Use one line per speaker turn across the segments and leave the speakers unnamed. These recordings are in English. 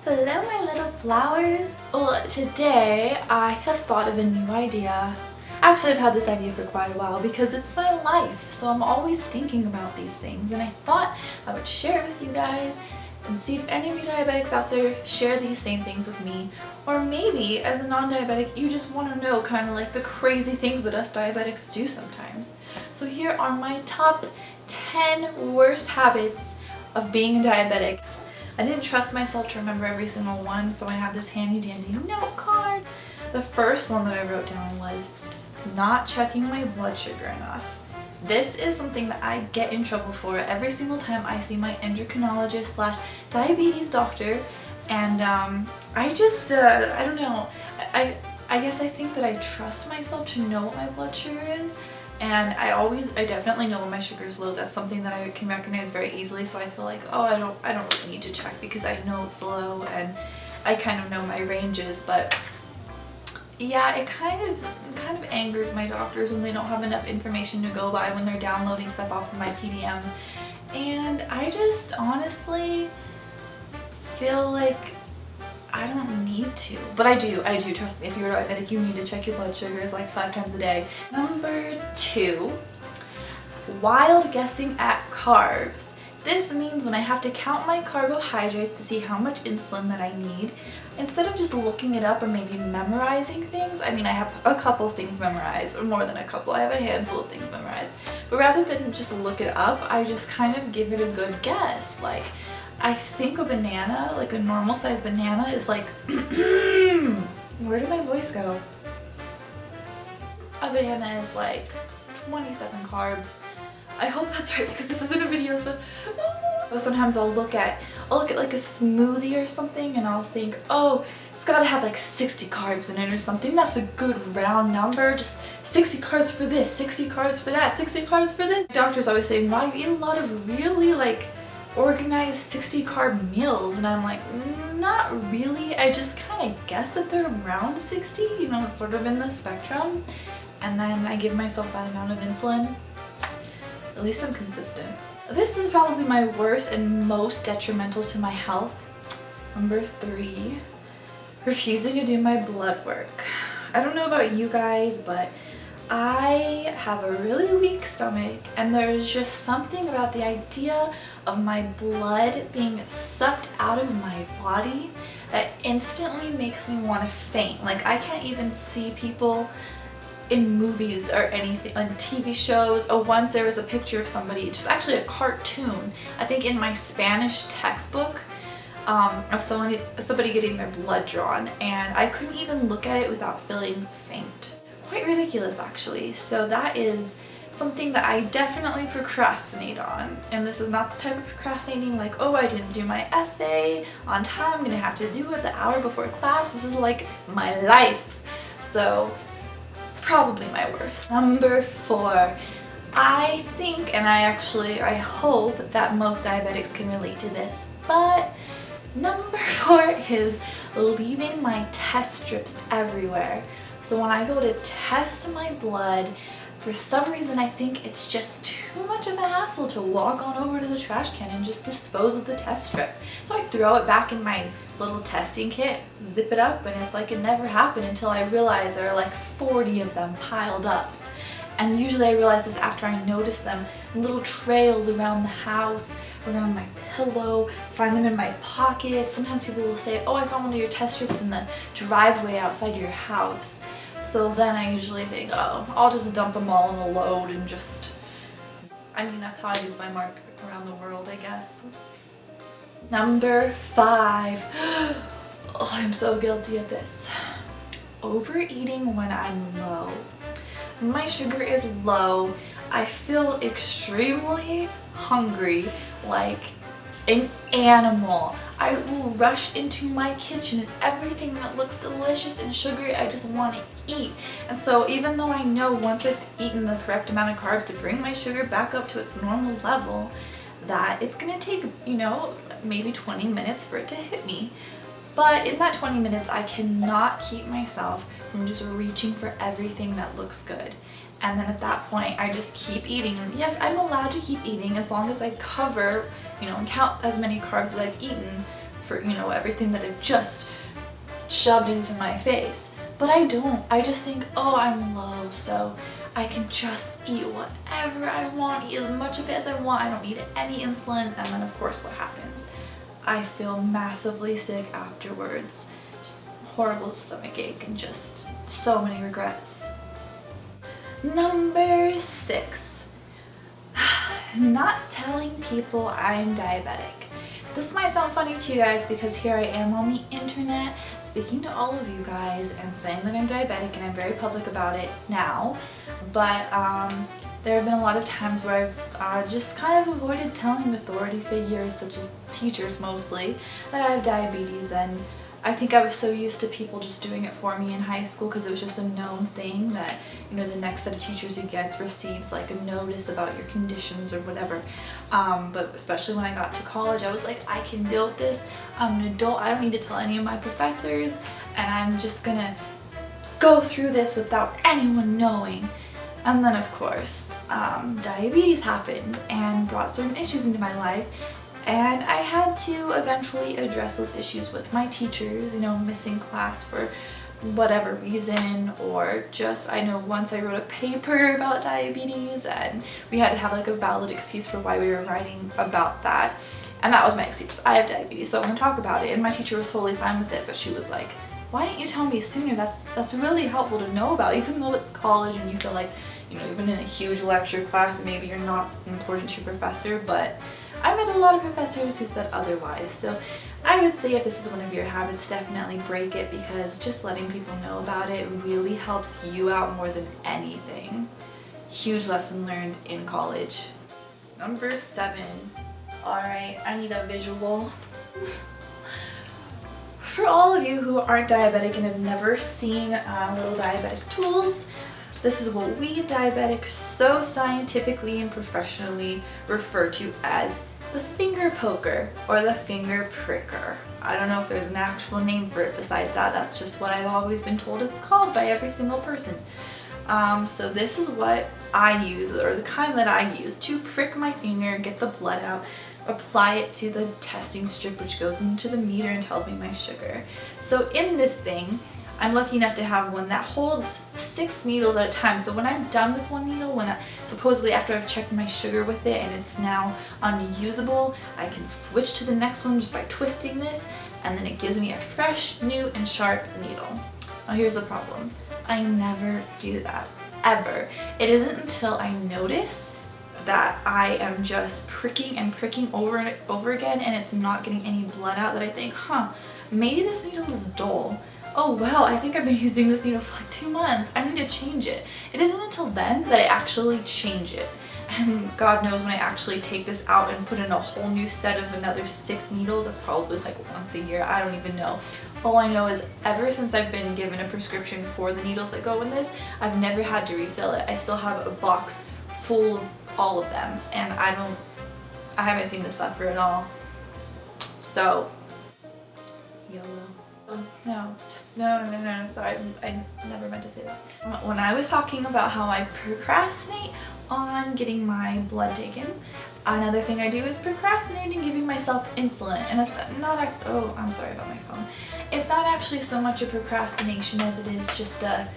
Hello my little flowers! Well, today I have thought of a new idea. Actually, I've had this idea for quite a while because it's my life, so I'm always thinking about these things, and I thought I would share it with you guys and see if any of you diabetics out there share these same things with me, or maybe as a non-diabetic you just want to know kind of like the crazy things that us diabetics do sometimes. So here are my top 10 worst habits of being a diabetic. I didn't trust myself to remember every single one, so I have this handy dandy note card. The first one that I wrote down was not checking my blood sugar enough. This is something that I get in trouble for every single time I see my endocrinologist slash diabetes doctor, and I don't know, I guess I think that I trust myself to know what my blood sugar is, and I definitely know when my sugar is low. That's something that I can recognize very easily, so I feel like, oh, I don't really need to check because I know it's low and I kind of know my ranges. But yeah, it kind of angers my doctors when they don't have enough information to go by when they're downloading stuff off of my PDM. And I just honestly feel like I don't need to, but I do, trust me. If you're diabetic, you need to check your blood sugars like 5 times a day. Number 2, wild guessing at carbs. This means when I have to count my carbohydrates to see how much insulin that I need, instead of just looking it up or maybe memorizing things. I mean, I have a couple things memorized, or more than a couple, I have a handful of things memorized. But rather than just look it up, I just kind of give it a good guess. Like, I think a banana, like a normal sized banana, is like, where did my voice go? A banana is like 27 carbs. I hope that's right because this isn't a video, so sometimes I'll look at like a smoothie or something and I'll think, oh, it's gotta have like 60 carbs in it or something. That's a good round number. Just 60 carbs for this, 60 carbs for that, 60 carbs for this. Doctors always say, wow, you eat a lot of really like organized 60 carb meals, and I'm like, not really. I just kind of guess that they're around 60, you know, it's sort of in the spectrum, and then I give myself that amount of insulin. At least I'm consistent. This is probably my worst and most detrimental to my health. Number 3, refusing to do my blood work. I don't know about you guys, but I have a really weak stomach, and there's just something about the idea of my blood being sucked out of my body that instantly makes me want to faint. Like, I can't even see people in movies or anything, on TV shows. Oh, once there was a picture of somebody, just actually a cartoon, I think in my Spanish textbook, of somebody getting their blood drawn, and I couldn't even look at it without feeling faint. Quite ridiculous, actually. So that is something that I definitely procrastinate on, and this is not the type of procrastinating like, oh, I didn't do my essay on time, I'm gonna have to do it the hour before class. This is like my life. So probably my worst. Number 4, I think, and I hope that most diabetics can relate to this, but number 4 is leaving my test strips everywhere. So when I go to test my blood, for some reason I think it's just too much of a hassle to walk on over to the trash can and just dispose of the test strip. So I throw it back in my little testing kit, zip it up, and it's like it never happened until I realize there are like 40 of them piled up. And usually I realize this after I notice them in little trails around the house, around my pillow, find them in my pocket. Sometimes people will say, oh, I found one of your test strips in the driveway outside your house. So then I usually think, oh, I'll just dump them all in a load and just, I mean, that's how I leave my mark around the world, I guess. Number 5, oh, I'm so guilty of this. Overeating when I'm low. When my sugar is low, I feel extremely hungry, like an animal. I will rush into my kitchen and everything that looks delicious and sugary, I just want to eat. And so even though I know once I've eaten the correct amount of carbs to bring my sugar back up to its normal level, that it's gonna take, you know, maybe 20 minutes for it to hit me. But in that 20 minutes, I cannot keep myself from just reaching for everything that looks good. And then at that point, I just keep eating. And yes, I'm allowed to keep eating as long as I cover, you know, and count as many carbs as I've eaten for, you know, everything that it just shoved into my face. But I don't. I just think, oh, I'm low, so I can just eat whatever I want, eat as much of it as I want. I don't need any insulin. And then of course what happens? I feel massively sick afterwards. Just horrible stomach ache and just so many regrets. Number 6. Not telling people I'm diabetic. This might sound funny to you guys because here I am on the internet speaking to all of you guys and saying that I'm diabetic, and I'm very public about it now, but there have been a lot of times where I've just kind of avoided telling authority figures, such as teachers mostly, that I have diabetes. And I think I was so used to people just doing it for me in high school because it was just a known thing that, you know, the next set of teachers who gets receives like a notice about your conditions or whatever. But especially when I got to college, I was like, I can deal with this. I'm an adult. I don't need to tell any of my professors, and I'm just gonna go through this without anyone knowing. And then of course, diabetes happened and brought certain issues into my life. And I had to eventually address those issues with my teachers, you know, missing class for whatever reason, or just, I know once I wrote a paper about diabetes and we had to have like a valid excuse for why we were writing about that. And that was my excuse. I have diabetes, so I'm gonna talk about it. And my teacher was totally fine with it, but she was like, why didn't you tell me sooner? That's really helpful to know about, even though it's college and you feel like, you know, even in a huge lecture class, and maybe you're not important to your professor, but I met a lot of professors who said otherwise. So I would say if this is one of your habits, definitely break it, because just letting people know about it really helps you out more than anything. Huge lesson learned in college. Number 7. Alright, I need a visual. For all of you who aren't diabetic and have never seen little diabetic tools, this is what we diabetics so scientifically and professionally refer to as the finger poker or the finger pricker. I don't know if there's an actual name for it besides that. That's just what I've always been told it's called by every single person. So this is what I use, or the kind that I use, to prick my finger, get the blood out, apply it to the testing strip which goes into the meter and tells me my sugar. So in this thing, I'm lucky enough to have one that holds 6 needles at a time. So when I'm done with one needle, supposedly after I've checked my sugar with it and it's now unusable, I can switch to the next one just by twisting this, and then it gives me a fresh, new, and sharp needle. Now here's the problem. I never do that, ever. It isn't until I notice that I am just pricking and pricking over and over again and it's not getting any blood out that I think, maybe this needle is dull. Oh wow, I think I've been using this needle for like 2 months. I need to change it. It isn't until then that I actually change it. And God knows when I actually take this out and put in a whole new set of another 6 needles, that's probably like once a year. I don't even know. All I know is ever since I've been given a prescription for the needles that go in this, I've never had to refill it. I still have a box full of all of them, and I haven't seen this suffer at all. So, YOLO. No, just no, sorry, I never meant to say that. When I was talking about how I procrastinate on getting my blood taken, another thing I do is procrastinating giving myself insulin. And it's not, oh, I'm sorry about my phone. It's not actually so much a procrastination as it is just a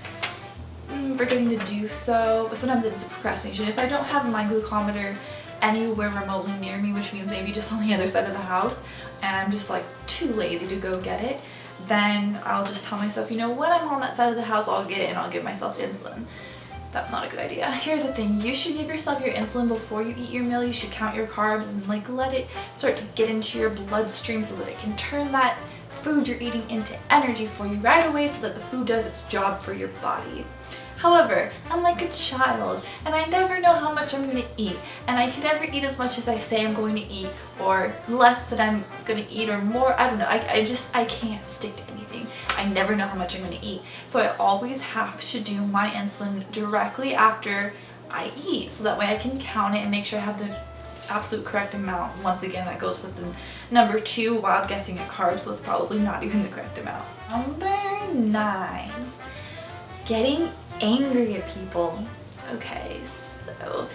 forgetting to do so. But sometimes it is a procrastination. If I don't have my glucometer anywhere remotely near me, which means maybe just on the other side of the house, and I'm just like too lazy to go get it, then I'll just tell myself, you know, when I'm on that side of the house, I'll get it and I'll give myself insulin. That's not a good idea. Here's the thing, you should give yourself your insulin before you eat your meal. You should count your carbs and like let it start to get into your bloodstream so that it can turn that food you're eating into energy for you right away so that the food does its job for your body. However, I'm like a child and I never know how much I'm going to eat, and I can never eat as much as I say I'm going to eat, or less than I'm going to eat, or more. I don't know. I can't stick to anything. I never know how much I'm going to eat. So I always have to do my insulin directly after I eat, so that way I can count it and make sure I have the absolute correct amount. Once again, that goes with the number 2 wild guessing at carbs, so it's probably not even the correct amount. Number 9, getting angry at people. Okay, so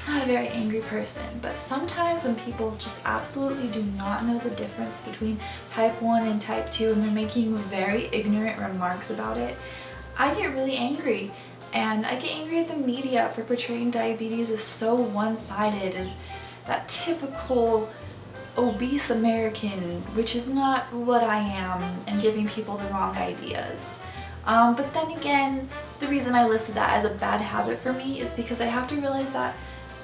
I'm not a very angry person, but sometimes when people just absolutely do not know the difference between type 1 and type 2 and they're making very ignorant remarks about it, I get really angry. And I get angry at the media for portraying diabetes as so one-sided, as that typical obese American, which is not what I am, and giving people the wrong ideas. But then again, the reason I listed that as a bad habit for me is because I have to realize that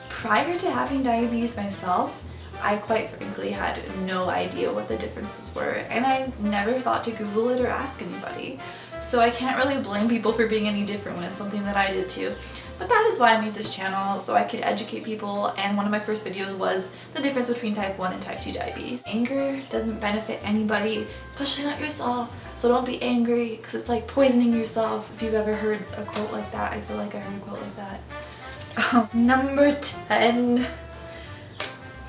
prior to having diabetes myself, I quite frankly had no idea what the differences were, and I never thought to Google it or ask anybody. So I can't really blame people for being any different when it's something that I did too. But that is why I made this channel, so I could educate people, and one of my first videos was the difference between type 1 and type 2 diabetes. Anger doesn't benefit anybody, especially not yourself, so don't be angry, because it's like poisoning yourself. If you've ever heard a quote like that, I feel like I heard a quote like that. Number 10.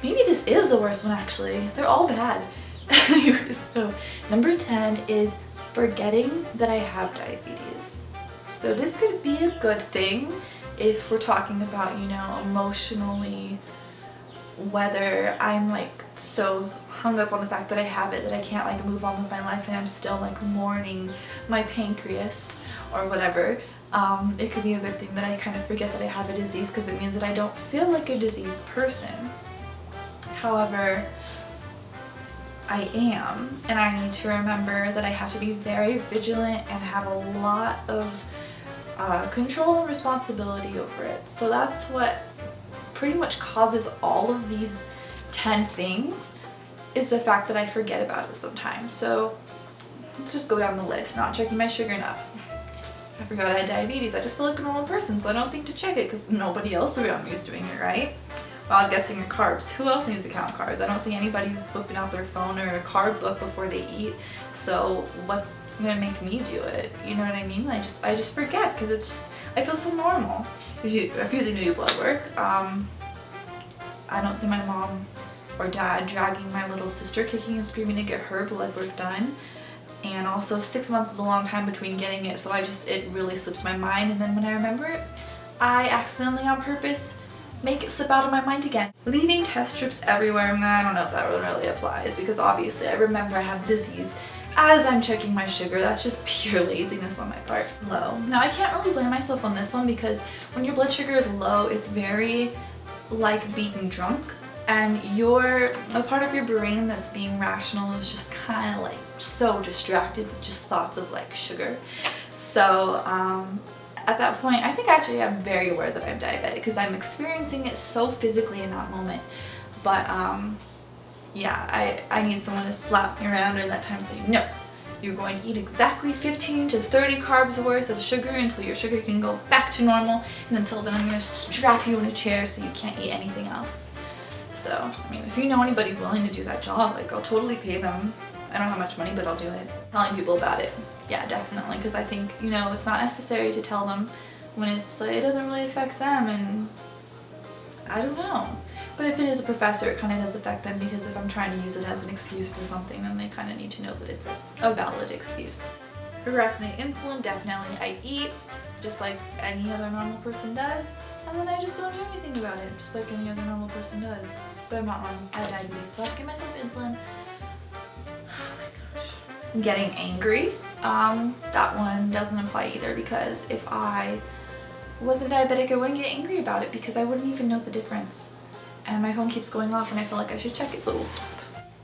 Maybe this is the worst one actually. They're all bad. So number 10 is forgetting that I have diabetes. So this could be a good thing if we're talking about, you know, emotionally, whether I'm like so hung up on the fact that I have it that I can't like move on with my life and I'm still like mourning my pancreas or whatever. It could be a good thing that I kind of forget that I have a disease, because it means that I don't feel like a diseased person. However, I am, and I need to remember that I have to be very vigilant and have a lot of control and responsibility over it. So that's what pretty much causes all of these 10 things, is the fact that I forget about it sometimes. So let's just go down the list. Not checking my sugar enough. I forgot I had diabetes. I just feel like a normal person, so I don't think to check it because nobody else around me is doing it, right? Well, I'm guessing your carbs. Who else needs to count carbs? I don't see anybody whipping out their phone or a carb book before they eat. So what's gonna make me do it? You know what I mean? I just forget, because it's just, I feel so normal. Refusing to do blood work. I don't see my mom or dad dragging my little sister kicking and screaming to get her blood work done. And also 6 months is a long time between getting it, so it really slips my mind, and then when I remember it, I accidentally on purpose make it slip out of my mind again. Leaving test strips everywhere, I don't know if that really applies, because obviously I remember I have the disease as I'm checking my sugar. That's just pure laziness on my part. Low. Now I can't really blame myself on this one, because when your blood sugar is low, it's very like being drunk, and a part of your brain that's being rational is just kind of like so distracted with just thoughts of like sugar. So at that point, I think actually I'm very aware that I'm diabetic, because I'm experiencing it so physically in that moment. But yeah, I need someone to slap me around in that time and say, no, you're going to eat exactly 15 to 30 carbs worth of sugar until your sugar can go back to normal, and until then I'm going to strap you in a chair so you can't eat anything else. So, I mean, if you know anybody willing to do that job, like, I'll totally pay them. I don't have much money, but I'll do it. Telling people about it, yeah, definitely, because I think, you know, it's not necessary to tell them when it's like, it doesn't really affect them, and I don't know. But if it is a professor, it kind of does affect them, because if I'm trying to use it as an excuse for something, then they kind of need to know that it's a valid excuse. Procrastinate insulin, definitely. I eat just like any other normal person does, and then I just don't do anything about it, just like any other normal person does. But I'm not normal. I have diabetes, so I have to give myself insulin. Oh my gosh. Getting angry, that one doesn't apply either, because if I wasn't diabetic, I wouldn't get angry about it, because I wouldn't even know the difference. And my phone keeps going off and I feel like I should check it, so we'll stop.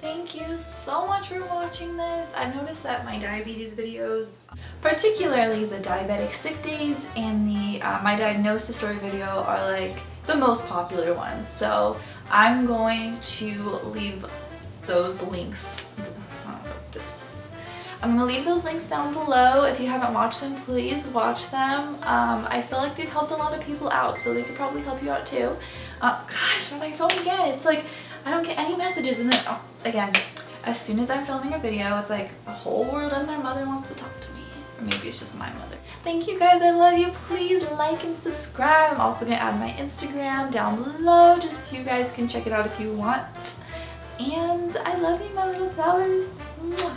Thank you so much for watching this. I've noticed that my diabetes videos, particularly the diabetic sick days and the my diagnosis story video, are like the most popular ones. So I'm going to leave those links. I'm going to leave those links down below. If you haven't watched them, please watch them. I feel like they've helped a lot of people out, so they could probably help you out too. Gosh, on my phone again, it's like I don't get any messages, and then again, as soon as I'm filming a video, it's like the whole world and their mother wants to talk to me. Or maybe it's just my mother. Thank you guys, I love you. Please like and subscribe. I'm also going to add my Instagram down below, just so you guys can check it out if you want. And I love you, my little flowers. Mwah.